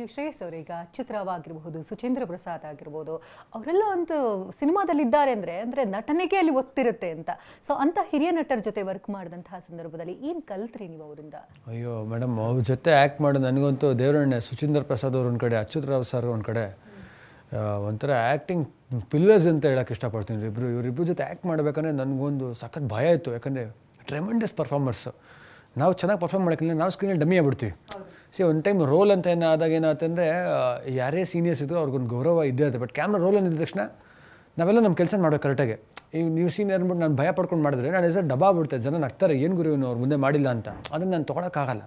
ನೀವು ಶ್ರೇಯಸ್ ಅವರೀಗ ಚಿತ್ರರಾವ್ ಆಗಿರಬಹುದು, ಸುಚೇಂದ್ರ ಪ್ರಸಾದ್ ಆಗಿರ್ಬೋದು, ಅವರೆಲ್ಲ ಒಂದು ಸಿನಿಮಾದಲ್ಲಿದ್ದಾರೆ ಅಂದರೆ ನಟನೆಗೆ ಅಲ್ಲಿ ಒತ್ತಿರುತ್ತೆ ಅಂತ. ಸೊ ಅಂಥ ಹಿರಿಯ ನಟರ ಜೊತೆ ವರ್ಕ್ ಮಾಡಿದಂತಹ ಸಂದರ್ಭದಲ್ಲಿ ಏನು ಕಲ್ತ್ರಿ ನೀವು ಅವರಿಂದ? ಅಯ್ಯೋ ಮೇಡಮ್, ಅವ್ರ ಜೊತೆ ಆ್ಯಕ್ಟ್ ಮಾಡೋದು ನನಗಂತೂ ದೇವರಣ್ಣೆ. ಸುಚೇಂದ್ರ ಪ್ರಸಾದ್ ಅವ್ರ ಒಂದು ಕಡೆ, ಅಚ್ಯುತರಾವ್ ಸರ್ ಒಂದು ಕಡೆ, ಒಂಥರ ಆ್ಯಕ್ಟಿಂಗ್ ಪಿಲ್ಲರ್ಸ್ ಅಂತ ಹೇಳೋಕ್ಕೆ ಇಷ್ಟಪಡ್ತೀನಿ. ಇವರಿಬ್ಬರು ಜೊತೆ ಆ್ಯಕ್ಟ್ ಮಾಡಬೇಕಂದ್ರೆ ನನಗೊಂದು ಸಖತ್ ಭಯ ಇತ್ತು. ಯಾಕಂದರೆ ಟ್ರೆಮೆಂಡಸ್ ಪರ್ಫಾರ್ಮರ್ಸು. ನಾವು ಚೆನ್ನಾಗಿ ಪರ್ಫಾರ್ಮ್ ಮಾಡೋಕ್ಕಿಲ್ಲ, ನಾವು ಸ್ಕ್ರೀನಲ್ಲಿ ಡಮ್ಮಿ ಆಗ್ಬಿಡ್ತೀವಿ. ಒಂದು ಟೈಮ್ ರೋಲ್ ಅಂತ ಆದಾಗ ಏನಾಯ್ತಂದರೆ ಯಾರೇ ಸೀನಿಯರ್ಸ್ ಇದ್ದರೂ ಅವ್ರಿಗೊಂದು ಗೌರವ ಇದ್ದೇ ಇರುತ್ತೆ. ಬಟ್ ಕ್ಯಾಮ್ರಾ ರೋಲ್ ಅಂದಿದ ತಕ್ಷಣ ನಾವೆಲ್ಲ ನಮ್ಮ ಕೆಲಸ ಮಾಡೋದು ಕರೆಕ್ಟಾಗಿ. ಈಗ ನೀವು ಸೀನಿಯರ್ ಅಂದ್ಬಿಟ್ಟು ನಾನು ಭಯ ಪಡ್ಕೊಂಡು ಮಾಡಿದ್ರೆ ನಾನು ಹೆಸರು ಡಬ್ಬಾ ಬಿಡ್ತೆ, ಜನ ನಗ್ತಾರೆ, ಏನು ಗುರು ಅವ್ರು ಮುಂದೆ ಮಾಡಿಲ್ಲ ಅಂತ. ಅದನ್ನು ನಾನು ತೊಗೊಳಕ್ಕಾಗಲ್ಲ.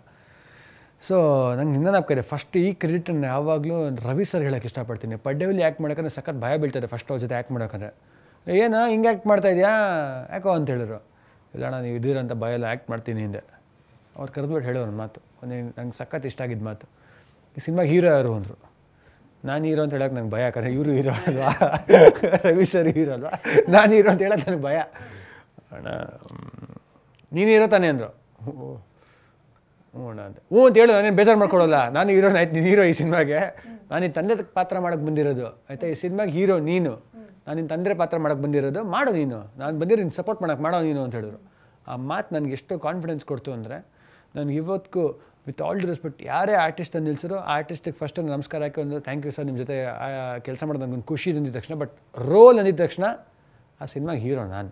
ಸೊ ನಂಗೆ ಇನ್ನೂ ನಾಪ್ಕಡೆ ಫಸ್ಟ್ ಈ ಕ್ರೆಡಿಟನ್ನು ಯಾವಾಗಲೂ ರವಿ ಸರ್ ಹೇಳೋಕ್ಕೆ ಇಷ್ಟಪಡ್ತೀನಿ. ಪಡ್ಡೆಯಲ್ಲಿ ಆ್ಯಕ್ಟ್ ಮಾಡೋಕ್ಕಂದ್ರೆ ಸಖತ್ ಭಯ ಬೀಳ್ತಾರೆ ಫಸ್ಟ್ ಅವ್ರ ಜೊತೆ ಆ್ಯಕ್ಟ್ ಮಾಡೋಕ್ಕಂದ್ರೆ. ಏನು ಹಿಂಗೆ ಆ್ಯಕ್ಟ್ ಮಾಡ್ತಾಯಿದ್ಯಾ ಯಾಕೋ ಅಂತ ಹೇಳಿದ್ರು. ಇಲ್ಲ ಅಣ್ಣ ನೀವು ಇದ್ದೀರಂತ ಭಯ ಎಲ್ಲ ಆ್ಯಕ್ಟ್ ಮಾಡ್ತೀನಿ ಹಿಂದೆ. ಅವ್ರು ಕರೆದ್ಬಿಟ್ಟು ಹೇಳೋ ಒಂದು ಮಾತು, ನಂಗೆ ಸಖತ್ ಇಷ್ಟ ಆಗಿದ್ದು ಮಾತು, ಈ ಸಿನಿಮಾಗೆ ಹೀರೋ ಯಾರು ಅಂದರು. ನಾನು ಹೀರೋ ಅಂತ ಹೇಳೋಕೆ ನಂಗೆ ಭಯ, ಯಾಕಂದರೆ ಇವರು ಹೀರೋ ಅಲ್ವಾ, ರವಿ ಸರ್ ಹೀರೋ ಅಲ್ವಾ, ನಾನು ಹೀರೋ ಅಂತ ಹೇಳೋಕೆ ನನಗೆ ಭಯ. ಅಣ್ಣ ನೀನು ಹೀರೋ ತಾನೇ ಅಂದರು. ಹ್ಞೂ ಅಣ್ಣ ಅಂತ ಅಂತ ಹೇಳು, ನಾನೇನು ಬೇಜಾರು ಮಾಡ್ಕೊಡೋಲ್ಲ, ನಾನು ಹೀರೋನ ಆಯ್ತು, ನೀನು ಹೀರೋ ಈ ಸಿನಿಮಾಗೆ. ನಾನು ನಿನ್ನ ತಂದೆ ಪಾತ್ರ ಮಾಡೋಕ್ಕೆ ಬಂದಿರೋದು ಆಯಿತಾ, ಈ ಸಿನಿಮಾಗೆ ಹೀರೋ ನೀನು, ನಾನು ನಿನ್ನ ತಂದೆ ಪಾತ್ರ ಮಾಡೋಕ್ಕೆ ಬಂದಿರೋದು, ಮಾಡು ನೀನು, ನಾನು ಬಂದಿರೋ ನಿನ್ನ ಸಪೋರ್ಟ್ ಮಾಡೋಕ್ಕೆ ಮಾಡೋ ನೀನು ಅಂತ ಹೇಳಿದ್ರು. ಆ ಮಾತು ನನಗೆ ಎಷ್ಟು ಕಾನ್ಫಿಡೆನ್ಸ್ ಕೊಡ್ತು ಅಂದರೆ, ನನಗೆ ಇವತ್ತಿಗೂ ವಿತ್ ಆಲ್ ಡಿ ರೆಸ್ಪೆಕ್ಟ್ ಯಾರೇ ಆರ್ಟಿಸ್ಟ್ ಅಂತ ನಿಲ್ಸಿರೋ ಆ ಆರ್ಟಿಸ್ಟಿಗೆ ಫಸ್ಟ್ ಒಂದು ನಮಸ್ಕಾರ ಹಾಕಿ ಒಂದು ಥ್ಯಾಂಕ್ ಯು ಸರ್, ನಿಮ್ಮ ಜೊತೆ ಕೆಲಸ ಮಾಡೋದು ನನಗೊಂದು ಖುಷಿ ಅಂದಿದ ತಕ್ಷಣ. ಬಟ್ ರೋಲ್ ಅಂದಿದ ತಕ್ಷಣ ಆ ಸಿನಿಮಾಗೆ ಹೀರೋ ನಾನು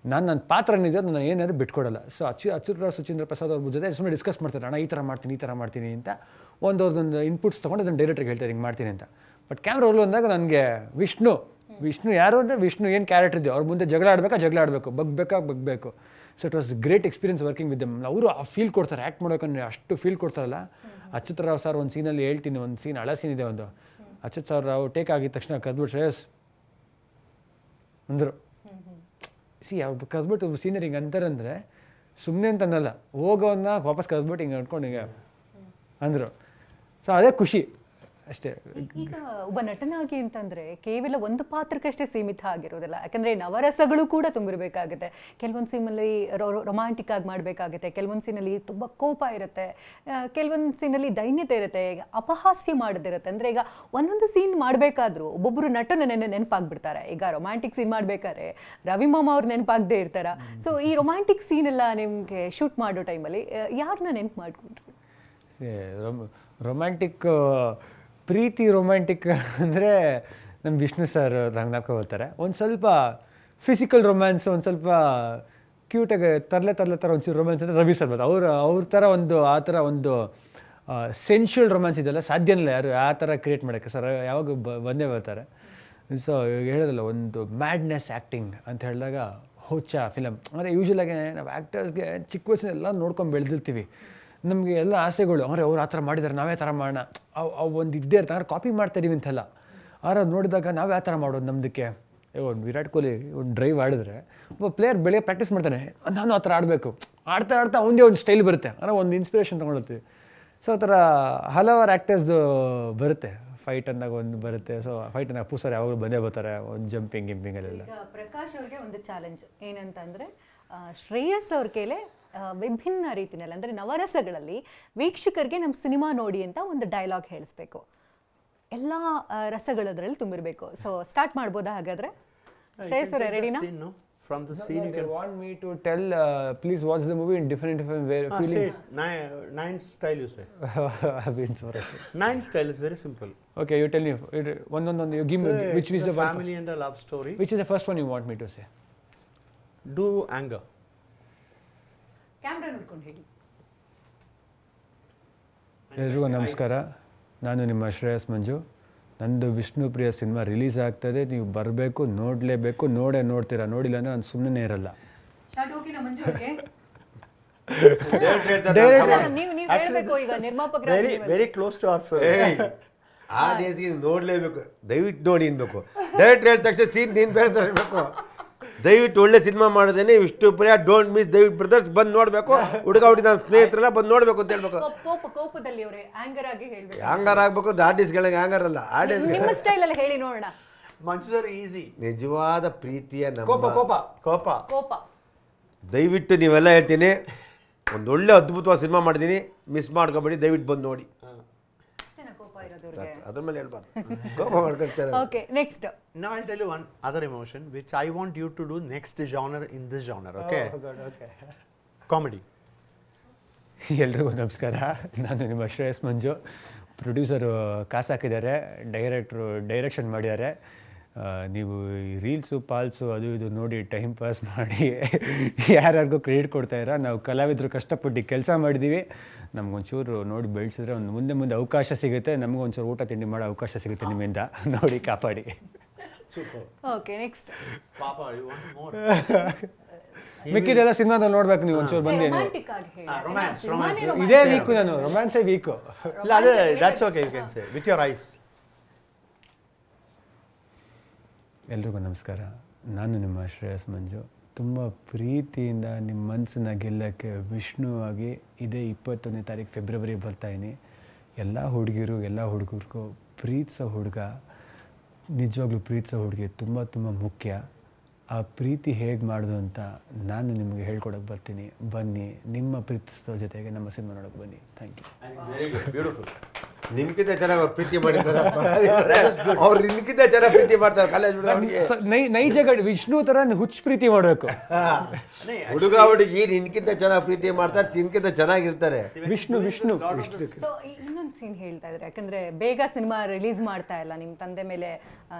ನನ್ನ ಪಾತ್ರ ಏನಿದೆ ನಾನು ಏನಾದರೂ ಬಿಟ್ಕೊಡಲ್ಲ. ಸೊ ಅಚ್ಯುತರಾವ್ ಸುಚೇಂದ್ರ ಪ್ರಸಾದ್ ಅವ್ರ ಜೊತೆ ಸುಮ್ಮನೆ ಡಿಸ್ಕಸ್ ಮಾಡ್ತಾರೆ, ಅಣ್ಣ ಈ ಥರ ಮಾಡ್ತೀನಿ ಅಂತ ಅವ್ರದ್ದೊಂದು ಇನ್ಪುಟ್ಸ್ ತೊಗೊಂಡು ಅದನ್ನು ಡೈರೆಕ್ಟ್ರಿಗೆ ಹೇಳ್ತಾರೆ ಹಿಂಗೆ ಮಾಡ್ತೀನಿ ಅಂತ. ಬಟ್ ಕ್ಯಾಮ್ರಾ ರೋಲ್ ಅಂದಾಗ ನನಗೆ ವಿಷ್ಣು ಯಾರು ಅಂದರೆ ವಿಷ್ಣು ಏನು ಕ್ಯಾರೆಕ್ಟರ್ ಇದೆಯೋ ಅವ್ರ ಮುಂದೆ ಜಗಳ ಆಡಬೇಕು, ಬಗ್ಬೇಕು. So it was great experience working with them. ಅವರು ಆ ಫೀಲ್ ಕೊಡ್ತಾರೆ, ಆ್ಯಕ್ಟ್ ಮಾಡೋಕಂದ್ರೆ ಅಷ್ಟು ಫೀಲ್ ಕೊಡ್ತಾರಲ್ಲ. ಅಚ್ಯುತರಾವ್ ಸರ್ ಒಂದು ಸೀನಲ್ಲಿ ಹೇಳ್ತೀನಿ, ಒಂದು ಸೀನ್ ಹಳೆ ಸೀನ್ ಇದೆ ಒಂದು, ಅಚ್ಯುತ್ ಸರ್ ರಾವ್ ಟೇಕ್ ಆಗಿದ ತಕ್ಷಣ ಕದ್ಬಿಟ್ಟು ಶ್ರೇಯಸ್ ಅಂದರು. ಅವ್ರು ಕದ್ಬಿಟ್ಟು ಸೀನಿಯರ್ ಹಿಂಗೆ ಅಂತಾರಂದರೆ ಸುಮ್ಮನೆ ಅಂತ ಅನ್ನಲ್ಲ, ಹೋಗೋನ್ನ ವಾಪಸ್ ಕದ್ಬಿಟ್ಟು ಹಿಂಗೆ ಅಂದ್ಕೊಂಡು ಹಿಂಗೆ ಅಂದರು. ಸೊ ಅದೇ ಖುಷಿ ಅಷ್ಟೇ. ಈಗ ಒಬ್ಬ ನಟನಾಗಿ ಅಂತಂದರೆ ಕೇವಲ ಒಂದು ಪಾತ್ರಕ್ಕಷ್ಟೇ ಸೀಮಿತ ಆಗಿರೋದಿಲ್ಲ, ಯಾಕಂದರೆ ನವರಸಗಳು ಕೂಡ ತುಂಬಿರಬೇಕಾಗುತ್ತೆ. ಕೆಲವೊಂದು ಸೀನಲ್ಲಿ ರೊಮ್ಯಾಂಟಿಕ್ ಆಗಿ ಮಾಡಬೇಕಾಗುತ್ತೆ, ಕೆಲವೊಂದು ಸೀನಲ್ಲಿ ತುಂಬ ಕೋಪ ಇರುತ್ತೆ, ಕೆಲವೊಂದು ಸೀನಲ್ಲಿ ದೈನ್ಯತೆ ಇರುತ್ತೆ, ಅಪಹಾಸ್ಯ ಮಾಡೋದಿರುತ್ತೆ. ಅಂದರೆ ಈಗ ಒಂದೊಂದು ಸೀನ್ ಮಾಡಬೇಕಾದ್ರೂ ಒಬ್ಬೊಬ್ಬರು ನಟನ ನೆನಪಾಗ್ಬಿಡ್ತಾರೆ. ಈಗ ರೊಮ್ಯಾಂಟಿಕ್ ಸೀನ್ ಮಾಡಬೇಕಾದ್ರೆ ರವಿ ಮಾಮ ಅವ್ರು ನೆನಪಾಗದೇ ಇರ್ತಾರೆ. ಸೊ ಈ ರೊಮ್ಯಾಂಟಿಕ್ ಸೀನೆಲ್ಲ ನಿಮಗೆ ಶೂಟ್ ಮಾಡೋ ಟೈಮಲ್ಲಿ ಯಾರನ್ನ ನೆನಪು ಮಾಡಿಕೊಂಡ್ರು? ಪ್ರೀತಿ ರೊಮ್ಯಾಂಟಿಕ್ ಅಂದರೆ ನಮ್ಮ ವಿಷ್ಣು ಸರ್ ನಂಗೆ ನಾಪ್ಕೊಳ್ತಾರೆ. ಒಂದು ಸ್ವಲ್ಪ ಫಿಸಿಕಲ್ ರೊಮ್ಯಾನ್ಸ್, ಒಂದು ಸ್ವಲ್ಪ ಕ್ಯೂಟಾಗಿ ತರಲೆ ಥರ ಒಂಚೂರು ರೊಮ್ಯಾನ್ಸ್ ಅಂದರೆ ರವಿ ಸರ್ ಬರ್ತಾರೆ. ಅವ್ರ ಥರ ಆ ಥರ ಒಂದು ಸೆನ್ಶುವಲ್ ರೊಮ್ಯಾನ್ಸ್ ಇದೆಲ್ಲ ಸಾಧ್ಯನಿಲ್ಲ ಯಾರು ಆ ಥರ ಕ್ರಿಯೇಟ್ ಮಾಡೋಕ್ಕೆ. ಸರ್ ಯಾವಾಗ ಬಂದೇ ಬರ್ತಾರೆ. ಸೊ ಹೇಳೋದಲ್ಲ, ಒಂದು ಮ್ಯಾಡ್ನೆಸ್ ಆ್ಯಕ್ಟಿಂಗ್ ಅಂತ ಹೇಳಿದಾಗ ಹುಚ್ಚ ಫಿಲಮ್ ಅಂದರೆ ಯೂಶ್ವಲಾಗಿ ನಾವು ಆ್ಯಕ್ಟರ್ಸ್ಗೆ ಚಿಕ್ಕ ವಯಸ್ಸಿನೆಲ್ಲ ನೋಡ್ಕೊಂಡು ಬೆಳೆದಿರ್ತೀವಿ. ನಮಗೆ ಎಲ್ಲ ಆಸೆಗಳು, ಅವ್ರು ಆ ಥರ ಮಾಡಿದ್ದಾರೆ ನಾವೇ ಥರ ಮಾಡೋಣ, ಅವು ಒಂದು ಇದ್ದೇ ಇರ್ತಾರೆ. ಅಂದ್ರೆ ಕಾಪಿ ಮಾಡ್ತಾಯಿದ್ದೀವಿ ಅಂತೆಲ್ಲ. ಆದ್ರೆ ನೋಡಿದಾಗ ನಾವು ಯಾವ ಥರ ಮಾಡೋದು ನಮ್ಮದಕ್ಕೆ. ಒಂದು ವಿರಾಟ್ ಕೊಹ್ಲಿ ಒಂದು ಡ್ರೈವ್ ಆಡಿದ್ರೆ ಒಬ್ಬ ಪ್ಲೇಯರ್ ಬೆಳಗ್ಗೆ ಪ್ರಾಕ್ಟೀಸ್ ಮಾಡ್ತಾನೆ, ನಾನು ಆ ಥರ ಆಡಬೇಕು, ಆಡ್ತಾ ಅವನದೇ ಒಂದು ಸ್ಟೈಲ್ ಬರುತ್ತೆ, ಅಂದರೆ ಒಂದು ಇನ್ಸ್ಪಿರೇಷನ್ ತೊಗೊಳ್ತೀವಿ. ಸೊ ಆ ಥರ ಹಲವಾರು ಆ್ಯಕ್ಟರ್ಸ್ದು ಬರುತ್ತೆ. ಫೈಟ್ ಅಂದಾಗ ಒಂದು ಬರುತ್ತೆ. ಸೊ ಫೈಟ್ ಅಂದಾಗ ಪೂಸರ್ ಯಾವಾಗಲೂ ಬಂದೇ ಬರ್ತಾರೆ, ಒಂದು ಜಂಪಿಂಗ್ ಅಲ್ಲೆಲ್ಲ. ಪ್ರಕಾಶ್ ಅವ್ರಿಗೆ ಒಂದು ಚಾಲೆಂಜ್ ಏನಂತಂದರೆ, ಶ್ರೇಯಸ್ ಅವ್ರ ಕೈಲೇ ವಿಭಿನ್ನ ರೀತಿಯಲ್ಲಿ ಅಂದರೆ ನವರಸಗಳಲ್ಲಿ ವೀಕ್ಷಕರಿಗೆ ನಮ್ಮ ಸಿನಿಮಾ ನೋಡಿ ಅಂತ ಒಂದು ಡೈಲಾಗ್ ಹೇಳಿಸ್ಬೇಕು. ಎಲ್ಲ ರಸಗಳದ್ರಲ್ಲಿ ತುಂಬಿರಬೇಕು. ಸೊ ಸ್ಟಾರ್ಟ್ ಮಾಡ್ಬೋದಾ ಹಾಗಾದ್ರೆ? ಶ್ರೇಯಸ್ ಅವರೇ ರೆಡಿನಾ? From the scene they want me to tell please watch the movie in different way feeling. Nine style you say. I've been sorry. Nine style is very simple. Okay, you tell me one you give me which is the family and a love story. Which is the first one you want me to say? Do anger. Camera ನೋಡ್ಕೊಂಡು ಹೇಳಿ. ಎಲ್ರಿಗೂ ನಮಸ್ಕಾರ. ನಾನು ನಿಮ್ಮ ಶ್ರೇಯಸ್ ಮಂಜು. ನಂದು ವಿಷ್ಣು ಪ್ರಿಯ cinema release ಆಗ್ತದೆ, ನೀವು ಬರಬೇಕು, ನೋಡಲೇಬೇಕು. ನೋಡ್ತೀರಾ, ನೋಡಿಲ್ಲ ಅಂದರೆ ನಾನು ಸುಮ್ಮನೆ ಇರಲ್ಲ. Very close to our film. ಆಡಿಯನ್ಸ್ಗೆ ನೋಡಲೇಬೇಕು, ದಯವಿಟ್ಟು ನೋಡಿ ಅನ್ಬೇಕು. ಡೈರೆಕ್ಟ್ ಹೇಳಿದ ತಕ್ಷಣ ಸೀನ್ ನೀನು ಬೇರೆ ತರಬೇಕು. ದಯವಿಟ್ಟು ಒಳ್ಳೆ ಸಿನಿಮಾ ಮಾಡೋದೇನೆ ವಿಷ್ಣು ಪ್ರಿಯ, ಡೋಂಟ್ ಮಿಸ್, ದಯವಿಟ್ಟು ಬ್ರದರ್ಸ್ ಬಂದು ನೋಡಬೇಕು. ಹುಡುಗ ನನ್ನ ಸ್ನೇಹಿತರೆಲ್ಲ ಬಂದು ನೋಡಬೇಕು ಅಂತ ಹೇಳ್ಬೇಕು. ಕೋಪದಲ್ಲಿ ಅವರೇ ಆಂಗರ್ ಆಗಿ ಹೇಳ್ಬೇಕು. ಆಂಗರ್ ಆಗಬೇಕು, ಆರ್ಟಿಸ್ಟ್ಗಳಿಗೆ ಆಂಗರ್ ಅಲ್ಲ. ನಿಮ್ಮ ಸ್ಟೈಲ್ ಅಲ್ಲಿ ಹೇಳಿ ನೋಡೋಣ. ಮಂಚೂರ್ ಈಸಿ. ನಿಜವಾದ ಪ್ರೀತಿಯ ಕೋಪ. ದಯವಿಟ್ಟು ನೀವೆಲ್ಲ ಹೇಳ್ತೀನಿ, ಒಂದೊಳ್ಳೆ ಅದ್ಭುತವಾದ ಸಿನಿಮಾ ಮಾಡಿದ್ದೀನಿ, ಮಿಸ್ ಮಾಡ್ಕೊಬೇಡಿ, ದಯವಿಟ್ಟು ಬಂದು ನೋಡಿ. ಅದ್ರ ಮೇಲೆ ಹೇಳ್ಬಾರ್ದು. ಕೋಪ ಮಾಡ್ಕೊಳ್ತಾರೆ. Okay, next. Now I'll tell you one other emotion which I want you to do next genre in this genre. Okay. Oh God, okay. Comedy. ಎಲ್ರಿಗೂ ನಮಸ್ಕಾರ. ನಾನು ನಿಮ್ಮ ಶ್ರೇಯಸ್ ಮಂಜು. ಪ್ರೊಡ್ಯೂಸರು ಕಾಸು ಹಾಕಿದ್ದಾರೆ, ಡೈರೆಕ್ಟ್ರು ಡೈರೆಕ್ಷನ್ ಮಾಡಿದ್ದಾರೆ. ನೀವು ಈ ರೀಲ್ಸು ಪಾಲ್ಸು ಅದು ಇದು ನೋಡಿ ಟೈಮ್ ಪಾಸ್ ಮಾಡಿ ಯಾರ್ಯಾರಿಗೂ ಕ್ರೆಡಿಟ್ ಕೊಡ್ತಾಯಿರ. ನಾವು ಕಲಾವಿದರು ಕಷ್ಟಪಟ್ಟು ಕೆಲಸ ಮಾಡಿದ್ದೀವಿ. ನಮಗೊಂಚೂರು ನೋಡಿ ಬೆಳೆಸಿದ್ರೆ ಒಂದು ಮುಂದೆ ಅವಕಾಶ ಸಿಗುತ್ತೆ. ನಮಗೊಂಚೂರು ಊಟ ತಿಂಡಿ ಮಾಡೋ ಅವಕಾಶ ಸಿಗುತ್ತೆ ನಿಮ್ಮಿಂದ. ನೋಡಿ ಕಾಪಾಡಿ. Okay, next. Papa, you want more? ಮಿಕ್ಕಿದೆಲ್ಲ ಸಿನಿಮಾದಲ್ಲಿ ನೋಡ್ಬೇಕು ನೀವು. ಒಂಚೂರು ಬಂದು Romance. ಇದೇ ವೀಕು, ನಾನು ರೊಮ್ಯಾನ್ಸೇ week. That's okay, you can say. With your eyes. ಎಲ್ರಿಗೂ ನಮಸ್ಕಾರ. ನಾನು ನಿಮ್ಮ ಶ್ರೇಯಸ್ ಮಂಜು. ತುಂಬ ಪ್ರೀತಿಯಿಂದ ನಿಮ್ಮ ಮನಸ್ಸನ್ನ ಗೆಲ್ಲಕ್ಕೆ ವಿಷ್ಣು ಆಗಿ ಇದೇ 21ನೇ ತಾರೀಕು ಫೆಬ್ರವರಿ ಬರ್ತಾಯಿನಿ. ಎಲ್ಲ ಹುಡುಗಿರು ಎಲ್ಲ ಹುಡುಗರಿಗೂ ಪ್ರೀತಿಸೋ ಹುಡುಗ, ನಿಜವಾಗ್ಲೂ ಪ್ರೀತಿಸೋ ಹುಡುಗಿ ತುಂಬ ಮುಖ್ಯ. ಆ ಪ್ರೀತಿ ಹೇಗೆ ಮಾಡೋದು ಅಂತ ನಾನು ನಿಮಗೆ ಹೇಳ್ಕೊಡೋಕೆ ಬರ್ತೀನಿ. ಬನ್ನಿ, ನಿಮ್ಮ ಪ್ರೀತಿಸೋ ಜೊತೆಗೆ ನಮ್ಮ ಸಿನಿಮಾ ನೋಡೋಕೆ ಬನ್ನಿ. Thank you. Very good. Beautiful. ನಿಮ್ಗಿಂತ ಚೆನ್ನಾಗಿ ಅವ್ರು ಪ್ರೀತಿ ಮಾಡಿದ್ದಾರೆ. ಅವ್ರು ನಿಮ್ಗಿಂತ ಚೆನ್ನಾಗಿ ಪ್ರೀತಿ ಮಾಡ್ತಾರೆ ಕಾಲೇಜ್ ನೈಜ ವಿಷ್ಣು ಥರ ಹುಚ್ಚು ಪ್ರೀತಿ ಮಾಡಬೇಕು. ಹುಡುಗ ಹುಡುಗಿ ನಿನ್ಕಿಂತ ಚೆನ್ನಾಗಿ ಪ್ರೀತಿ ಮಾಡ್ತಾರೆ, ನಿನ್ಕಿಂತ ಚೆನ್ನಾಗಿರ್ತಾರೆ. ವಿಷ್ಣು ಸೊ ಇನ್ನೊಂದು ಸೀನ್ ಹೇಳ್ತಾ ಇದ್ರೆ, ಯಾಕಂದ್ರೆ ಬೇಗ ಸಿನಿಮಾ ರಿಲೀಸ್ ಮಾಡ್ತಾ ಇಲ್ಲ, ನಿಮ್ ತಂದೆ ಮೇಲೆ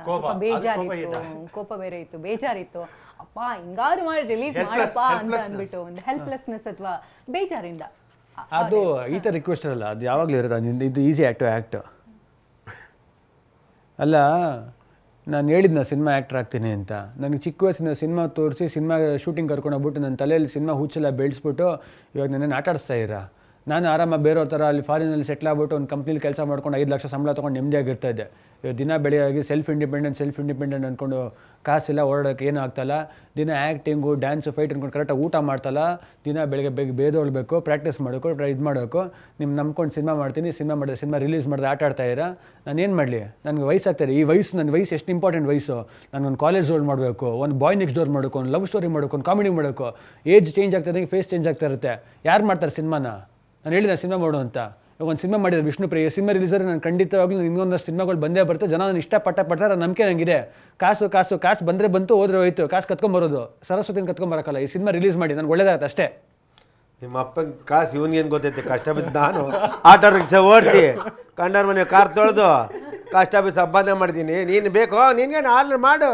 ಸ್ವಲ್ಪ ಬೇಜಾರಿತ್ತು, ಕೋಪ ಬೇರೆ ಇತ್ತು, ಬೇಜಾರಿತ್ತು. ಅಪ್ಪ ಹಿಂಗಾರು ಮಾಡಿ ರಿಲೀಸ್ ಮಾಡಪ್ಪ ಅಂತ ಅಂದ್ಬಿಟ್ಟು ಒಂದು ಹೆಲ್ಪ್ಲೆಸ್ನೆಸ್ ಅಥವಾ ಬೇಜಾರಿಂದ. ಅದು ಈ ಥರ ರಿಕ್ವೆಸ್ಟ್ ಅಲ್ಲ, ಅದು ಯಾವಾಗಲೂ ಇರೋದು. ಇದು ಈಸಿ ಆ್ಯಕ್ಟ್ ಅಲ್ಲ. ನಾನು ಹೇಳಿದ್ನ ಸಿನಿಮಾ ಆ್ಯಕ್ಟರ್ ಆಗ್ತೀನಿ ಅಂತ. ನನಗೆ ಚಿಕ್ಕ ವಯಸ್ಸಿನ ಸಿನಿಮಾ ತೋರಿಸಿ ಸಿನಿಮಾ ಶೂಟಿಂಗ್ ಕರ್ಕೊಂಡೋಗ್ಬಿಟ್ಟು ನನ್ನ ತಲೆಯಲ್ಲಿ ಸಿನಿಮಾ ಹುಚ್ಚೆಲ್ಲ ಬೆಳೆಸ್ಬಿಟ್ಟು ಇವಾಗ ನನ್ನನ್ನು ಆಟ ಆಡಿಸ್ತಾ ಇದ್ದೀರಾ. ನಾನು ಆರಾಮಾಗಿ ಬೇರೋ ಥರ ಅಲ್ಲಿ ಫಾರಿನಲ್ಲಿ ಸೆಟ್ಲ್ ಆಗ್ಬಿಟ್ಟು ಒಂದು ಕಂಪ್ನಿಲಿ ಕೆಲಸ ಮಾಡ್ಕೊಂಡು 5 ಲಕ್ಷ ಸಂಬಳ ತೊಗೊಂಡು ನೆಮ್ಮದಿಯಾಗಿರ್ತಾ ಇದ್ದೆ. ಇವಾಗ ದಿನ ಬೆಳಗ್ಗೆ ಸೆಲ್ಫ್ ಇಂಡಿಪೆಂಡೆಂಟ್ ಅಂದ್ಕೊಂಡು ಕಾಸಿಲ್ಲ, ಓಡೋಕ್ಕೆ ಏನೂ ಆಗ್ತಾಯಿಲ್ಲ. ದಿನ ಆ್ಯಕ್ಟಿಂಗು ಡ್ಯಾನ್ಸು ಫೈಟ್ ಅಂದ್ಕೊಂಡು ಕರೆಕ್ಟಾಗಿ ಊಟ ಮಾಡ್ತಾಯಿಲ್ಲ. ದಿನ ಬೆಳಗ್ಗೆ ಬೇದೊಳ್ಬೇಕು, ಪ್ರಾಕ್ಟೀಸ್ ಮಾಡಬೇಕು, ಇದು ಮಾಡಬೇಕು. ನಿಮ್ಮ ನಂಬ್ಕೊಂಡು ಸಿನಿಮಾ ಮಾಡ್ತೀನಿ, ಸಿನಿಮಾ ರಿಲೀಸ್ ಮಾಡಿದ್ರೆ ಆಟ ಆಡ್ತಾಯಿದ್ದೀರಾ. ನಾನೇನು ಮಾಡಲಿ? ನನಗೆ ವಯಸ್ಸಾಗ್ತಾಯಿದೆ. ಈ ವಯಸ್ಸು, ನನ್ನ ವಯಸ್ಸು ಎಷ್ಟು ಇಂಪಾರ್ಟೆಂಟ್ ವಯಸ್ಸು. ನಾನು ಒಂದು ಕಾಲೇಜ್ ರೋಲ್ ಮಾಡಬೇಕು, ಒಂದು ಬಾಯ್ ನೆಕ್ಸ್ಟ್ ಡೋರ್ ಮಾಡಬೇಕು, ಒಂದು ಲವ್ ಸ್ಟೋರಿ ಮಾಡಬೇಕು, ಒಂದು ಕಾಮಿಡಿ ಮಾಡಬೇಕು. ಏಜ್ ಚೇಂಜ್ ಆಗ್ತಾಯಿದ್ದಂಗೆ ಫೇಸ್ ಚೇಂಜ್ ಆಗ್ತಾ ಇರುತ್ತೆ. ಯಾರು ಮಾಡ್ತಾರೆ ಸಿನಿಮಾನ? ನಾನು ಹೇಳಿದೆ ಸಿನಿಮಾ ಮಾಡು ಅಂತ. ಇವಾಗ ಒಂದು ಸಿನಿಮಾ ಮಾಡಿದ್ರೆ ವಿಷ್ಣುಪ್ರಿಯ ಸಿನಿಮಾ ರಿಲೀಸರ್ ನಾನು ಖಂಡಿತವಾಗ್ಲೂ ಇನ್ನೊಂದಷ್ಟು ಸಿನಿಮಾಗಳು ಬಂದೇ ಬರುತ್ತೆ. ಜನ ನಾನು ಇಷ್ಟಪಡ್ತಾರೆ, ನಂಬಿಕೆ ನನಗಿದೆ. ಕಾಸು ಬಂದರೆ ಬಂತು, ಹೋದ್ರೆ ಹೋಯ್ತು. ಕಾಸು ಕತ್ಕೊಂಬರೋದು ಸರಸ್ವತಿನ ಕತ್ಕೊಂಬರಕ್ಕಲ್ಲ. ಈ ಸಿನಿಮಾ ರಿಲೀಸ್ ಮಾಡಿ ನನಗೆ ಒಳ್ಳೇದಾಗತ್ತೆ ಅಷ್ಟೇ. ನಿಮ್ಮ ಅಪ್ಪನ ಕಾಸು ಇವನಿಗೇನು ಗೊತ್ತೈತೆ? ಕಷ್ಟ ಬಿದ್ದು ನಾನು ಆಟೋ ರಿಕ್ಷಾ ಓಡಿಸಿ ಕಂಡರ್ ಮನೆ ಕಾರ್ ತೊಳೆದು ಕಷ್ಟ ಬಿದ್ದು ಸಂಪಾದನೆ ಮಾಡಿದ್ದೀನಿ. ನೀನು ಬೇಕೋ? ನಿನ್ಗೇನು ಆರ್ಡರ್ ಮಾಡು,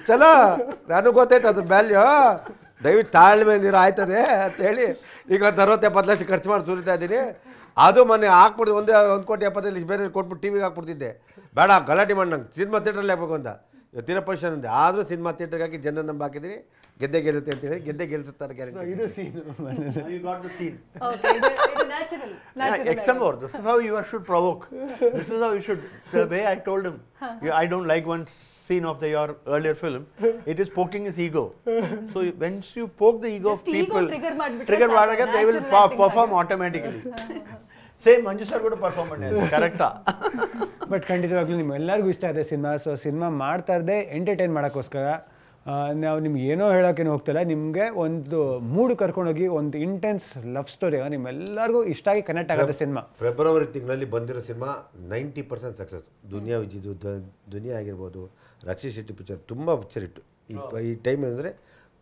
ಚಲೋ. ನನಗೆ ಗೊತ್ತೈತೆ ಅದ್ರ ವ್ಯಾಲ್ಯೂ. ದಯವಿಟ್ಟು ತಾಳ್ಮೆ ನೀರು ಆಯ್ತದೆ ಅಂತೇಳಿ ಈಗ 60-70 ಲಕ್ಷ ಖರ್ಚು ಮಾಡಿ ಸುರಿತಾ ಇದ್ದೀನಿ. ಅದು ಮೊನ್ನೆ ಹಾಕ್ಬಿಡ್ದು 1 ಕೋಟಿ 70 ಲಕ್ಷ ಬೇರೆ ಕೊಟ್ಬಿಟ್ಟು ಟಿವಿಗೆ ಹಾಕ್ಬಿಡ್ತಿದ್ದೆ. ಬೇಡ ಗಲಾಟೆ ಮಾಡಿ ನಂಗೆ ಸಿನಿಮಾ ಥಿಯೇಟ್ರಲ್ಲಿ ಹಾಕ್ಬೇಕು ಅಂತ ಇವತ್ತಿನ ಪೊಸಿಷನ್ ಅಂದೆ. ಆದರೂ ಸಿನಿಮಾ ಥಿಯೇಟ್ರಿಗೆ ಹಾಕಿ ಜನ ನಂಬ ಹಾಕಿದ್ದೀನಿ. ಗೆದ್ದೆ ಗೆಲ್ಲುತ್ತೆ ಅಂತೇಳಿ ಗೆದ್ದೆ ಗೆಲ್ಲಿಸುತ್ತಾರೆ ಗ್ಯಾರಂಟಿ. ಇದು scene. You got the scene. Okay, ಇದು natural. Example, this is how you should provoke. This is how you should. The way I told him, I don't like one scene of your earlier film. It is poking his ego. So once you poke the ego of Just ego people, trigger trigger ಮಾಡಿದ್ರೆ they will perform automatically. Same Manju sir ಕೂಡ perform ಮಾಡಿ ಕರೆಕ್ಟಾ? But ಖಂಡಿತವಾಗ್ಲೂ ನಿಮ್ಮೆಲ್ಲರಿಗೂ ಇಷ್ಟ ಇದೆ cinema. So cinema ಮಾಡ್ತಾ ಇರದೆ ಎಂಟರ್ಟೈನ್ ಮಾಡೋಕ್ಕೋಸ್ಕರ ನಾವು ನಿಮ್ಗೆ ಏನೋ ಹೇಳೋಕ್ಕೇನು ಹೋಗ್ತಿಲ್ಲ. ನಿಮಗೆ ಒಂದು ಮೂಡು ಕರ್ಕೊಂಡೋಗಿ ಒಂದು ಇಂಟೆನ್ಸ್ ಲವ್ ಸ್ಟೋರಿ ನಿಮ್ಮೆಲ್ಲರಿಗೂ ಇಷ್ಟ ಆಗಿ ಕನೆಕ್ಟ್ ಆಗುತ್ತೆ ಸಿನಿಮಾ. ಫೆಬ್ರವರಿ ತಿಂಗಳಲ್ಲಿ ಬಂದಿರೋ ಸಿನಿಮಾ 90% ಸಕ್ಸಸ್. ದುನಿಯಾ ವಿಜಿದು ದುನಿಯಾ ಆಗಿರ್ಬೋದು, ರಕ್ಷಿತ್ ಶೆಟ್ಟಿ ಪಿಕ್ಚರ್ ತುಂಬ ಪಿಕ್ಚರ್ ಇಟ್ಟು ಈ ಟೈಮ್ ಅಂದರೆ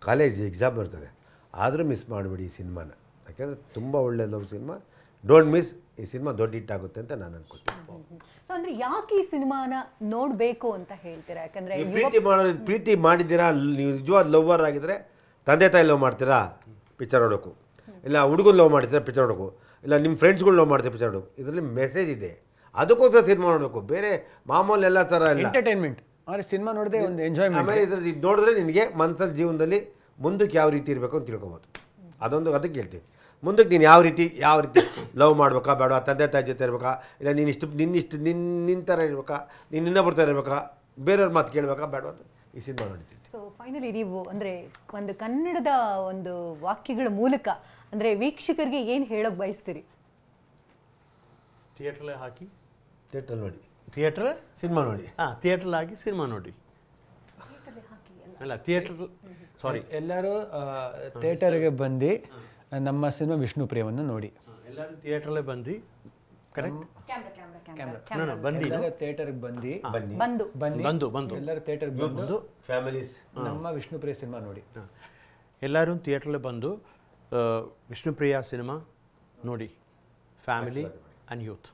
ಕಾಲೇಜ್ ಎಕ್ಸಾಮ್ ಇರ್ತದೆ. ಆದರೂ ಮಿಸ್ ಮಾಡಬೇಡಿ ಈ ಸಿನಿಮಾನ, ಯಾಕೆಂದರೆ ತುಂಬ ಒಳ್ಳೆ ಲವ್ ಸಿನಿಮಾ. Don't miss. ಈ ಸಿನಿಮಾ ದೊಡ್ಡ ಹಿಟ್ ಆಗುತ್ತೆ ಅಂತ ನಾನು ಅನ್ಕೋತೀನಿ. ಸೊ ಅಂದ್ರೆ ಯಾಕೆ ಈ ಸಿನಿಮಾನ ನೋಡಬೇಕು ಅಂತ ಹೇಳ್ತೀರಾ? ಯಾಕಂದ್ರೆ ಪ್ರೀತಿ ಮಾಡಿದ್ದೀರಾ, ನೀವು ನಿಜವಾದ ಲವ್ವರ್ ಆಗಿದ್ರೆ ತಂದೆ ತಾಯಿ ಲವ್ ಮಾಡ್ತೀರಾ ಪಿಕ್ಚರ್ ನೋಡೋಕು, ಇಲ್ಲ ಹುಡುಗನ ಲವ್ ಮಾಡ್ತೀರಾ ಪಿಕ್ಚರ್ ನೋಡೋಕು, ಇಲ್ಲ ನಿಮ್ಮ ಫ್ರೆಂಡ್ಸ್ಗಳು ಲವ್ ಮಾಡ್ತೀರಾ ಪಿಕ್ಚರ್ ನೋಡೋಕು. ಇದರಲ್ಲಿ ಮೆಸೇಜ್ ಇದೆ, ಅದಕ್ಕೋಸ್ಕರ ಸಿನಿಮಾ ನೋಡಬೇಕು. ಬೇರೆ ಮಾಮೂಲಿ ಎಲ್ಲ ಥರ ಇಲ್ಲ, ಎಂಟರ್ಟೈನ್ಮೆಂಟ್. ಆದರೆ ಸಿನಿಮಾ ನೋಡಿದೆ ಒಂದು ಎಂಜಾಯ್ಮೆಂಟ್. ಆಮೇಲೆ ಇದ್ರಲ್ಲಿ ಇದು ನೋಡಿದ್ರೆ ನಿನಗೆ ಮನಸ್ಸಲ್ಲಿ ಜೀವನದಲ್ಲಿ ಮುಂದಕ್ಕೆ ಯಾವ ರೀತಿ ಇರಬೇಕು ಅಂತ ತಿಳ್ಕೊಬೋದು. ಅದಕ್ಕೆ ಹೇಳ್ತೀನಿ. ಮುಂದಕ್ಕೆ ನೀನು ಯಾವ ರೀತಿ ಲವ್ ಮಾಡ್ಬೇಕಾ ಬೇಡ, ತಂದೆ ತಾಯಿ ಜೊತೆ ಇರಬೇಕಾ, ಇಲ್ಲ ನಿನ್ನ ಥರ ಇರಬೇಕಾ, ನೀನು ಇನ್ನೊಬ್ಬರ ಥರ ಇರಬೇಕಾ, ಬೇರೆಯವ್ರ ಮಾತು ಕೇಳಬೇಕಾ ಬೇಡ ಅಂತ ಈ ಸಿನಿಮಾ ನೋಡ್ತೀನಿ. ಸೊ ಫೈನಲಿ ನೀವು ಅಂದರೆ ಒಂದು ಕನ್ನಡದ ಒಂದು ವಾಕ್ಯಗಳ ಮೂಲಕ ಅಂದರೆ ವೀಕ್ಷಕರಿಗೆ ಏನು ಹೇಳೋಕೆ ಬಯಸ್ತೀರಿ? ಥಿಯೇಟ್ರಲ್ಲೇ ಹಾಕಿ ಥಿಯೇಟ್ರಲ್ಲಿ ನೋಡಿ, ಥಿಯೇಟ್ರ್ ಸಿನಿಮಾ ನೋಡಿ. ಥಿಯೇಟ್ರಲ್ಲಿ ಹಾಕಿ ಸಿನಿಮಾ ನೋಡಿ. ಅಲ್ಲ ಥಿಯೇಟ್ರ್ ಸಾರಿ ಎಲ್ಲರೂ ಥಿಯೇಟರ್ಗೆ ಬಂದು ನಮ್ಮ ಸಿನಿಮಾ ವಿಷ್ಣುಪ್ರಿಯವನ್ನು ನೋಡಿ. ಎಲ್ಲರೂ ಥಿಯೇಟ್ರಲ್ಲೇ ಬಂದು correct? Camera No, Bandi. ಎಲ್ಲರೂ ಥಿಯೇಟರ್ಗೆ ಬಂದು ಬಂದು ಎಲ್ಲರೂ ಥಿಯೇಟರ್ಗೆ ಬಂದು ಫ್ಯಾಮಿಲೀಸ್ ನಮ್ಮ ವಿಷ್ಣುಪ್ರಿಯ ಸಿನಿಮಾ ನೋಡಿ. ಎಲ್ಲರೂ ಥಿಯೇಟ್ರಲ್ಲಿ ಬಂದು ವಿಷ್ಣುಪ್ರಿಯ ಸಿನಿಮಾ ನೋಡಿ, family and youth.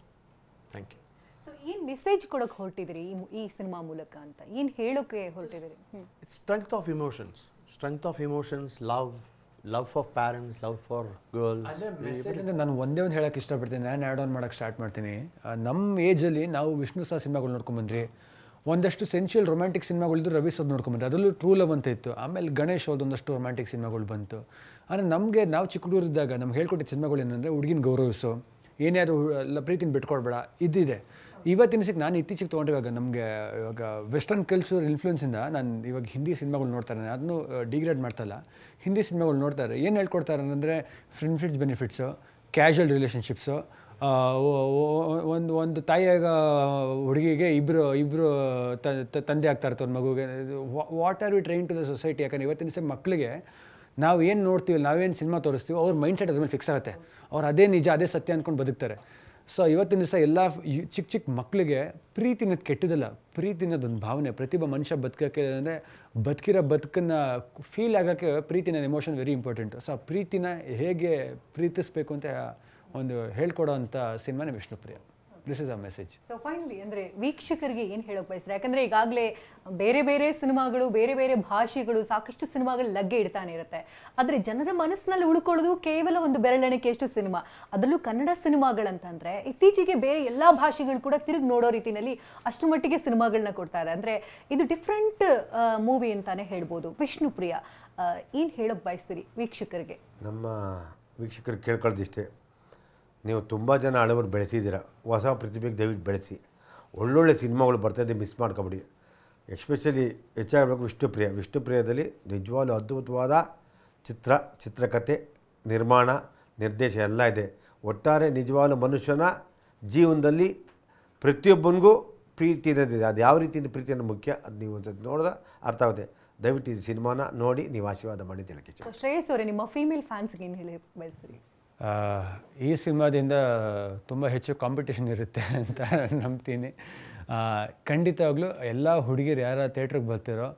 Thank you. So ಏನು ಮೆಸೇಜ್ ಕೊಡೋಕೆ ಹೊರಟಿದ್ದೀರಿ ಈ ಸಿನಿಮಾ ಮೂಲಕ ಅಂತ, ಏನು ಹೇಳೋಕೆ ಹೊರಟಿದ್ದೀರಿ? It's strength of emotions, love for parents, love for girls. Message ಅಂದರೆ ನಾನು ಒಂದೇ ಒಂದು ಹೇಳೋಕ್ಕೆ ಇಷ್ಟಪಡ್ತೀನಿ, ನಾನು ಆ್ಯಡ್ ಆನ್ ಮಾಡೋಕ್ಕೆ ಸ್ಟಾರ್ಟ್ ಮಾಡ್ತೀನಿ. ನಮ್ಮ ಏಜಲ್ಲಿ ನಾವು ವಿಷ್ಣು ಸಹ ಸಿನಿಮಾಗಳು ನೋಡ್ಕೊಂಬಂದ್ರಿ, ಒಂದಷ್ಟು ಸೆನ್ಶುಯಲ್ ರೊಮ್ಯಾಂಟಿಕ್ ಸಿನಿಮಾಗಳಿದ್ದು ರವಿ ಸದ್ ನೋಡ್ಕೊಂಬಂದ್ರಿ, ಅದರಲ್ಲೂ ಟ್ರೂ ಲವ್ ಅಂತ ಇತ್ತು. ಆಮೇಲೆ ಗಣೇಶ್ ಅವ್ರದ್ದು ಒಂದಷ್ಟು ರೊಮ್ಯಾಂಟಿಕ್ ಸಿನಿಮಾಗಳು ಬಂತು. ಆದರೆ ನಮಗೆ ನಾವು ಚಿಕ್ಕ ಹುಡುಗರಿದ್ದಾಗ ನಮ್ಗೆ ಹೇಳ್ಕೊಟ್ಟಿದ್ದ ಸಿನಿಮಾಗಳು ಏನಂದರೆ ಹುಡುಗಿನ ಗೌರವಿಸು, ಏನ್ಯಾರು ಪ್ರೀತಿನ ಬಿಟ್ಕೊಡ್ಬೇಡ, ಇದಿದೆ. ಇವತ್ತಿನ ನಾನು ಇತ್ತೀಚೆಗೆ ತೊಗೊಂಡಿವಾಗ ನಮಗೆ ಇವಾಗ ವೆಸ್ಟರ್ನ್ ಕಲ್ಚರ್ ಇನ್ಫ್ಲೂಯೆನ್ಸಿಂದ ನಾನು ಇವಾಗ ಹಿಂದಿ ಸಿನಿಮಾಗಳು ನೋಡ್ತಾರೆ, ಅದನ್ನು ಡಿಗ್ರೇಡ್ ಮಾಡ್ತಾಯಿಲ್ಲ, ಹಿಂದಿ ಸಿನಿಮಾಗಳು ನೋಡ್ತಾರೆ. ಏನು ಹೇಳ್ಕೊಡ್ತಾರೆ ಅಂದರೆ ಫ್ರೆಂಡ್ಶಿಪ್ಸ್ ಬೆನಿಫಿಟ್ಸು, ಕ್ಯಾಶುವಲ್ ರಿಲೇಷನ್ಶಿಪ್ಸು, ಒಂದು ತಾಯಿಯಾಗ ಹುಡುಗಿಗೆ ಇಬ್ಬರು ತಂದೆ ಆಗ್ತಾ ಇರ್ತಾರೆ ಒಂದು ಮಗುಗೆ. What are we train to the society? ಯಾಕಂದರೆ ಇವತ್ತಿನ ದಿವಸ ಮಕ್ಕಳಿಗೆ ನಾವು ಏನು ನೋಡ್ತೀವಿ, ನಾವೇನು ಸಿನಿಮಾ ತೋರಿಸ್ತೀವಿ, ಅವ್ರ ಮೈಂಡ್ಸೆಟ್ ಅದ್ರ ಮೇಲೆ ಫಿಕ್ಸ್ ಆಗುತ್ತೆ, ಅವ್ರು ಅದೇ ನಿಜ ಅದೇ ಸತ್ಯ ಅಂದ್ಕೊಂಡು ಬದುಕ್ತಾರೆ. ಸೊ ಇವತ್ತಿನ ದಿವಸ ಎಲ್ಲ ಚಿಕ್ಕ ಮಕ್ಕಳಿಗೆ ಪ್ರೀತಿ ಅನ್ನೋದು ಕೆಟ್ಟದಲ್ಲ, ಪ್ರೀತಿ ಅನ್ನೋದೊಂದು ಭಾವನೆ. ಪ್ರತಿಯೊಬ್ಬ ಮನುಷ್ಯ ಬದುಕೋಕ್ಕೆ ಅಂದರೆ ಬದುಕಿರೋ ಬದುಕನ್ನು ಫೀಲ್ ಆಗೋಕ್ಕೆ ಪ್ರೀತಿನ ಎಮೋಷನ್ ವೆರಿ ಇಂಪಾರ್ಟೆಂಟು. ಸೊ ಆ ಪ್ರೀತಿನ ಹೇಗೆ ಪ್ರೀತಿಸಬೇಕು ಅಂತ ಒಂದು ಹೇಳ್ಕೊಡೋ ಅಂಥ ಸಿನಿಮಾನೇ Vishnupriya. This is a message. So finally ಅಂದರೆ ವೀಕ್ಷಕರಿಗೆ ಏನು ಹೇಳೋಕೆ ಬಯಸ್ತಾರೆ? ಯಾಕಂದರೆ ಈಗಾಗಲೇ ಬೇರೆ ಬೇರೆ ಸಿನಿಮಾಗಳು, ಬೇರೆ ಬೇರೆ ಭಾಷೆಗಳು, ಸಾಕಷ್ಟು ಸಿನಿಮಾಗಳು ಲಗ್ಗೆ ಇಡ್ತಾನೆ ಇರುತ್ತೆ. ಆದರೆ ಜನರ ಮನಸ್ಸಿನಲ್ಲಿ ಉಳ್ಕೊಳ್ಳೋದು ಕೇವಲ ಒಂದು ಬೆರಳೆಣಿಕೆಯಷ್ಟು ಸಿನಿಮಾ, ಅದರಲ್ಲೂ ಕನ್ನಡ ಸಿನಿಮಾಗಳಂತಂದರೆ ಇತ್ತೀಚೆಗೆ ಬೇರೆ ಎಲ್ಲ ಭಾಷೆಗಳು ಕೂಡ ತಿರುಗಿ ನೋಡೋ ರೀತಿಯಲ್ಲಿ ಅಷ್ಟು ಮಟ್ಟಿಗೆ ಸಿನಿಮಾಗಳನ್ನ ಕೊಡ್ತಾ ಇದೆ. ಅಂದರೆ ಇದು ಡಿಫ್ರೆಂಟ್ ಮೂವಿ ಅಂತಾನೆ ಹೇಳ್ಬೋದು. ವಿಷ್ಣುಪ್ರಿಯ ಏನು ಹೇಳೋಕೆ ಬಯಸ್ತೀರಿ ವೀಕ್ಷಕರಿಗೆ? ನಮ್ಮ ವೀಕ್ಷಕರಿಗೆ ಕೇಳ್ಕೊಳ್ಳೋದಿಷ್ಟೇ, ನೀವು ತುಂಬ ಜನ ಹಳಬರು ಬೆಳೆಸಿದ್ದೀರ, ಹೊಸ ಪ್ರತಿಭೆಗೆ ದಯವಿಟ್ಟು ಬೆಳೆಸಿ, ಒಳ್ಳೊಳ್ಳೆ ಸಿನಿಮಾಗಳು ಬರ್ತಾಯಿದೆ, ಮಿಸ್ ಮಾಡ್ಕೊಬೇಡಿ. ಎಸ್ಪೆಷಲಿ ಹೆಚ್ಚಾಗಬೇಕು ವಿಷ್ಣುಪ್ರಿಯದಲ್ಲಿ ನಿಜವಾಗ್ಲೂ ಅದ್ಭುತವಾದ ಚಿತ್ರಕಥೆ, ನಿರ್ಮಾಣ, ನಿರ್ದೇಶ ಎಲ್ಲ ಇದೆ. ಒಟ್ಟಾರೆ ನಿಜವಾಗ್ಲೂ ಮನುಷ್ಯನ ಜೀವನದಲ್ಲಿ ಪ್ರತಿಯೊಬ್ಬನಿಗೂ ಪ್ರೀತಿ ಇರೋದಿದೆ. ಅದು ಯಾವ ರೀತಿಯಿಂದ ಪ್ರೀತಿ ಅನ್ನೋ ಮುಖ್ಯ, ಅದು ನೀವು ಒಂದು ಸತಿ ನೋಡಿದ್ರೆ ಅರ್ಥ ಆಗುತ್ತೆ. ದಯವಿಟ್ಟು ಈ ಸಿನಿಮಾನ ನೋಡಿ ನೀವು ಆಶೀರ್ವಾದ ಮಾಡಿ ಹೇಳಕ್ಕೆ ಇಷ್ಟ. ಶ್ರೇಯಸ್ ಅವರೇ, ನಿಮ್ಮ ಫೀಮೇಲ್ ಫ್ಯಾನ್ಸ್ಗೆ ಏನು ಹೇಳಿ ಬಯಸ್ತೀರಿ? ಈ ಸಿನಿಮಾದಿಂದ ತುಂಬ ಹೆಚ್ಚು ಕಾಂಪಿಟೇಷನ್ ಇರುತ್ತೆ ಅಂತ ನಂಬ್ತೀನಿ. ಖಂಡಿತವಾಗ್ಲೂ ಎಲ್ಲ ಹುಡುಗಿರು ಯಾರು ಥಿಯೇಟ್ರಿಗೆ ಬರ್ತಿರೋ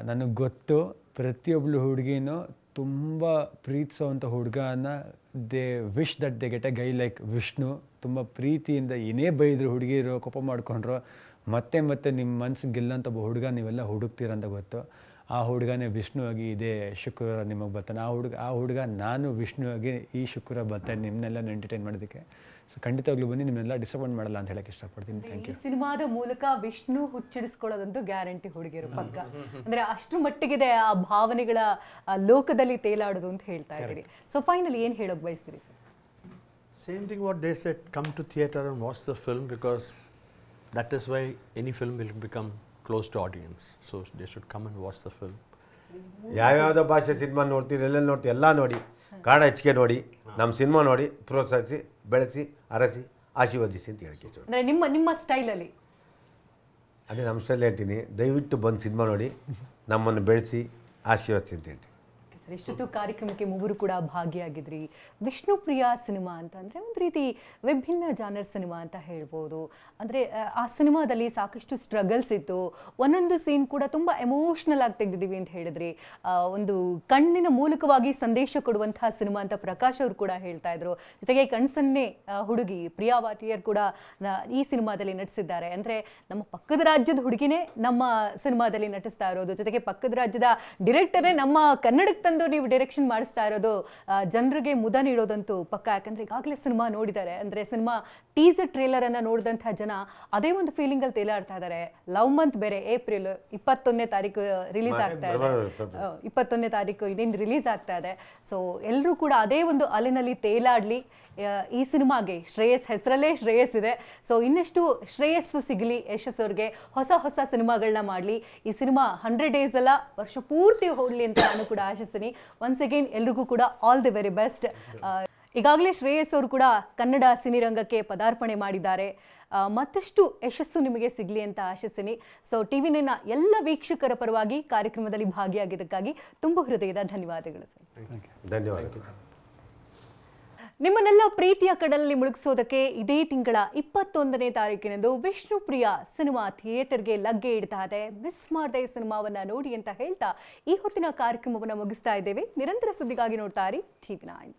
ನನಗೆ ಗೊತ್ತು, ಪ್ರತಿಯೊಬ್ಬಳು ಹುಡುಗಿನೂ ತುಂಬ ಪ್ರೀತಿಸೋವಂಥ ಹುಡುಗನ they wish that they get A Guy like Vishnu. ತುಂಬ ಪ್ರೀತಿಯಿಂದ ಏನೇ ಬೈದರು ಹುಡುಗಿರು, ಕೋಪ ಮಾಡಿಕೊಂಡ್ರು, ಮತ್ತೆ ನಿಮ್ಮ ಮನಸ್ಸಿಗೆ ಗೆಲ್ಲಂಥ ಒಬ್ಬ ಹುಡುಗ ನೀವೆಲ್ಲ ಹುಡುಕ್ತೀರಂತ ಗೊತ್ತು. ಆ ಹುಡುಗನೇ ವಿಷ್ಣು ಆಗಿ ಇದೇ ಶುಕ್ರವಾರ ನಿಮಗೆ ಬರ್ತಾನೆ. ಆ ಹುಡುಗ ನಾನು ವಿಷ್ಣು ಆಗಿ ಈ ಶುಕ್ರವಾರ ಬರ್ತಾನೆ ನಿಮ್ಮನ್ನೆಲ್ಲ ಎಂಟರ್ಟೈನ್ ಮಾಡೋದಕ್ಕೆ. ಸೊ ಖಂಡಿತವಾಗ್ಲೂ ಬನ್ನಿ, ನಿಮ್ಮನ್ನೆಲ್ಲ ಡಿಸಪಾಯಿಂಟ್ ಮಾಡಲ್ಲ ಅಂತ ಹೇಳಕ್ಕೆ ಇಷ್ಟಪಡ್ತೀನಿ. Thank you. ಸಿನಿಮಾದ ಮೂಲಕ ವಿಷ್ಣು ಹುಚ್ಚಿಡಿಸ್ಕೊಳ್ಳೋದಂತೂ ಗ್ಯಾರಂಟಿ ಹುಡುಗಿರು ಪಕ್ಕ. ಅಂದರೆ ಅಷ್ಟು ಮಟ್ಟಿಗಿದೆ ಆ ಭಾವನೆಗಳ ಲೋಕದಲ್ಲಿ ತೇಲಾಡೋದು ಅಂತ ಹೇಳ್ತಾ ಇದ್ದೀರಿ. ಸೊ ಫೈನಲಿ ಏನು ಹೇಳೋಕೆ ಬಯಸ್ತೀರಿ sir? Same thing what they said, come to theatre and watch the film, because that is why any film will become close to audience. So they should come and watch the film. ಯಾವ್ಯಾವುದೋ ಭಾಷೆ cinema ನೋಡ್ತೀರಿ, ಎಲ್ಲೆಲ್ಲಿ ನೋಡ್ತೀವಿ ಎಲ್ಲ ನೋಡಿ, ಕನ್ನಡ ಹೆಚ್ಚಿಗೆ ನೋಡಿ, ನಮ್ಮ cinema ನೋಡಿ ಪ್ರೋತ್ಸಾಹಿಸಿ, ಬೆಳೆಸಿ, ಅರಸಿ, ಆಶೀರ್ವದಿಸಿ ಅಂತ ಹೇಳಕ್ಕೆ ಇಷ್ಟ. ಅಂದರೆ ನಿಮ್ಮ ಸ್ಟೈಲಲ್ಲಿ ಅದೇ ನಮ್ಮ ಸ್ಟೈಲ್ ಹೇಳ್ತೀನಿ, ದಯವಿಟ್ಟು ಬಂದು ಸಿನಿಮಾ ನೋಡಿ, ನಮ್ಮನ್ನು ಬೆಳೆಸಿ, ಆಶೀರ್ವದಿಸಿ ಅಂತ ಹೇಳ್ತೀನಿ. ಇಷ್ಟೊತ್ತು ಕಾರ್ಯಕ್ರಮಕ್ಕೆ ಮೂವರು ಕೂಡ ಭಾಗಿಯಾಗಿದ್ರಿ. ವಿಷ್ಣುಪ್ರಿಯ ಸಿನಿಮಾ ಅಂತಂದರೆ ಒಂದು ರೀತಿ ವಿಭಿನ್ನ ಜಾನರ್ ಸಿನಿಮಾ ಅಂತ ಹೇಳ್ಬೋದು. ಅಂದರೆ ಆ ಸಿನಿಮಾದಲ್ಲಿ ಸಾಕಷ್ಟು ಸ್ಟ್ರಗಲ್ಸ್ ಇತ್ತು, ಒಂದೊಂದು ಸೀನ್ ಕೂಡ ತುಂಬ ಎಮೋಷ್ನಲ್ ಆಗಿ ತೆಗೆದಿದ್ದೀವಿ ಅಂತ ಹೇಳಿದ್ರಿ. ಒಂದು ಕಣ್ಣಿನ ಮೂಲಕವಾಗಿ ಸಂದೇಶ ಕೊಡುವಂತಹ ಸಿನಿಮಾ ಅಂತ ಪ್ರಕಾಶ್ ಅವರು ಕೂಡ ಹೇಳ್ತಾ ಇದ್ರು. ಜೊತೆಗೆ ಕಣ್ಸನ್ನೆ ಹುಡುಗಿ ಪ್ರಿಯಾ ವಾಟಿಯರ್ ಕೂಡ ಈ ಸಿನಿಮಾದಲ್ಲಿ ನಟಿಸಿದ್ದಾರೆ. ಅಂದರೆ ನಮ್ಮ ಪಕ್ಕದ ರಾಜ್ಯದ ಹುಡುಗಿನೇ ನಮ್ಮ ಸಿನಿಮಾದಲ್ಲಿ ನಟಿಸ್ತಾ ಇರೋದು, ಜೊತೆಗೆ ಪಕ್ಕದ ರಾಜ್ಯದ ಡಿರೆಕ್ಟರೇ ನಮ್ಮ ಕನ್ನಡಕ್ಕೆ ನೀವು ಡೈರೆಕ್ಷನ್ ಮಾಡಿಸ್ತಾ ಇರೋದು ಜನರಿಗೆ ಮುದ ನೀಡೋದಂತೂ ಪಕ್ಕ. ಯಾಕಂದ್ರೆ ಈಗಾಗಲೇ ಸಿನಿಮಾ ನೋಡಿದ್ದಾರೆ, ಅಂದ್ರೆ ಸಿನಿಮಾ ಟೀಸರ್ ಟ್ರೇಲರ್ ಅನ್ನ ನೋಡಿದಂತಹ ಜನ ಅದೇ ಒಂದು ಫೀಲಿಂಗ್ ಅಲ್ಲಿ ತೇಲಾಡ್ತಾ ಇದ್ದಾರೆ. ಲವ್ ಮಂತ್ ಬೇರೆ ಏಪ್ರಿಲ್ 21ನೇ ತಾರೀಕು ರಿಲೀಸ್ ಆಗ್ತಾ ಇದೆ, 21ನೇ ತಾರೀಕು ಇದೇನು ರಿಲೀಸ್ ಆಗ್ತಾ ಇದೆ. ಸೊ ಎಲ್ಲರೂ ಕೂಡ ಅದೇ ಒಂದು ಅಲೆನಲ್ಲಿ ತೇಲಾಡ್ಲಿ. ಈ ಸಿನಿಮಾಗೆ ಶ್ರೇಯಸ್ ಹೆಸರಲ್ಲೇ ಶ್ರೇಯಸ್ ಇದೆ. ಸೊ ಇನ್ನಷ್ಟು ಶ್ರೇಯಸ್ಸು ಸಿಗಲಿ ಯಶಸ್ ಅವ್ರಿಗೆ, ಹೊಸ ಸಿನಿಮಾಗಳನ್ನ ಮಾಡಲಿ. ಈ ಸಿನಿಮಾ 100 ಡೇಸ್ ಅಲ್ಲ, ವರ್ಷ ಪೂರ್ತಿ ಹೋಗಲಿ ಅಂತ ನಾನು ಕೂಡ ಆಶಿಸ್ತೀನಿ. ಒನ್ಸ್ ಅಗೇನ್ ಎಲ್ರಿಗೂ ಕೂಡ ಆಲ್ ದಿ ವೆರಿ ಬೆಸ್ಟ್. ಈಗಾಗಲೇ ಶ್ರೇಯಸ್ ಅವರು ಕೂಡ ಕನ್ನಡ ಸಿನಿರಂಗಕ್ಕೆ ಪದಾರ್ಪಣೆ ಮಾಡಿದ್ದಾರೆ. ಮತ್ತಷ್ಟು ಯಶಸ್ಸು ನಿಮಗೆ ಸಿಗಲಿ ಅಂತ ಆಶಿಸ್ತೀನಿ. ಸೊ ಟಿವಿ9 ಎಲ್ಲ ವೀಕ್ಷಕರ ಪರವಾಗಿ ಕಾರ್ಯಕ್ರಮದಲ್ಲಿ ಭಾಗಿಯಾಗಿದ್ದಕ್ಕಾಗಿ ತುಂಬ ಹೃದಯದ ಧನ್ಯವಾದಗಳು ಸರ್. ಧನ್ಯವಾದಗಳು. ನಿಮ್ಮನ್ನೆಲ್ಲ ಪ್ರೀತಿಯ ಕಡಲಲ್ಲಿ ಮುಳುಗಿಸೋದಕ್ಕೆ ಇದೇ ತಿಂಗಳ 21ನೇ ತಾರೀಕಿನಂದು ವಿಷ್ಣುಪ್ರಿಯ ಸಿನಿಮಾ ಥಿಯೇಟರ್ಗೆ ಲಗ್ಗೆ ಇಡ್ತಾ ಇದೆ. ಮಿಸ್ ಮಾಡದೆ ಈ ಸಿನಿಮಾವನ್ನ ನೋಡಿ ಅಂತ ಹೇಳ್ತಾ ಈ ಹೊತ್ತಿನ ಕಾರ್ಯಕ್ರಮವನ್ನು ಮುಗಿಸ್ತಾ ಇದ್ದೇವೆ. ನಿರಂತರ ಸುದ್ದಿಗಾಗಿ ನೋಡ್ತಾ ಇರಿ TV9.